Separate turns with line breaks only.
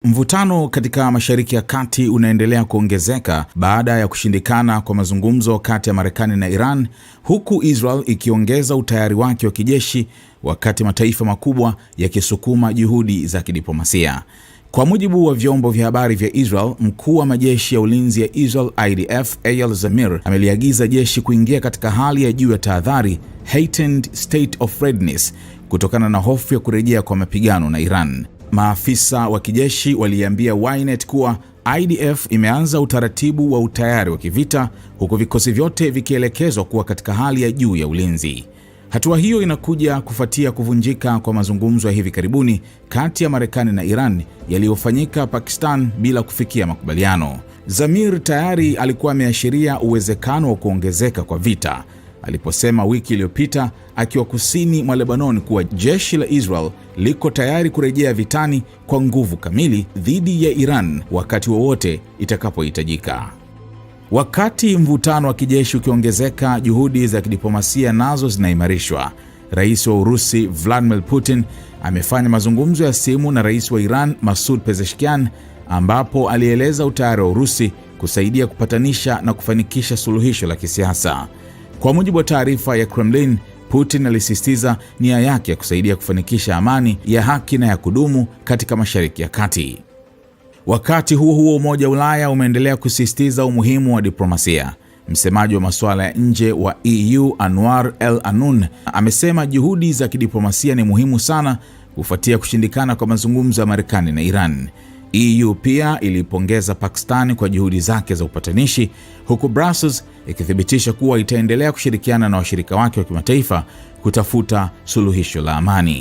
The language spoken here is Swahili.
Mvutano katika Mashariki ya Kati unaendelea kuongezeka baada ya kushindikana kwa mazungumzo kati ya Marekani na Iran, huku Israel ikiongeza utayari wake wa kijeshi wakati mataifa makubwa yakisukuma juhudi za kidiplomasia. Kwa mujibu wa vyombo vya habari vya Israel, mkuu wa majeshi ya ulinzi ya Israel IDF Eyal Zamir ameliagiza jeshi kuingia katika hali ya juu ya tahadhari, heightened state of readiness, kutokana na hofu ya kurejea kwa mapigano na Iran. Maafisa wa kijeshi waliambia Ynet kuwa IDF imeanza utaratibu wa utayari wa kivita, huku vikosi vyote vikielekezwa kuwa katika hali ya juu ya ulinzi. Hatua hiyo inakuja kufuatia kuvunjika kwa mazungumzo ya hivi karibuni kati ya Marekani na Iran yaliyofanyika Pakistan bila kufikia makubaliano. Zamir tayari alikuwa ameashiria uwezekano wa kuongezeka kwa vita aliposema wiki iliyopita akiwa kusini mwa Lebanon kuwa jeshi la Israel liko tayari kurejea vitani kwa nguvu kamili dhidi ya Iran wakati wowote itakapohitajika. Wakati mvutano wa kijeshi ukiongezeka, juhudi za kidiplomasia nazo zinaimarishwa. Rais wa Urusi Vladimir Putin amefanya mazungumzo ya simu na rais wa Iran Masoud Pezeshkian, ambapo alieleza utayari wa Urusi kusaidia kupatanisha na kufanikisha suluhisho la kisiasa. Kwa mujibu wa taarifa ya Kremlin, Putin alisisitiza nia yake ya kusaidia kufanikisha amani ya haki na ya kudumu katika Mashariki ya Kati. Wakati huo huo, Umoja wa Ulaya umeendelea kusisitiza umuhimu wa diplomasia. Msemaji wa masuala ya nje wa EU Anwar El Anoun amesema juhudi za kidiplomasia ni muhimu sana kufuatia kushindikana kwa mazungumzo ya Marekani na Iran. EU pia ilipongeza Pakistan kwa juhudi zake za upatanishi, huku Brussels ikithibitisha kuwa itaendelea kushirikiana na washirika wake wa kimataifa kutafuta suluhisho la amani.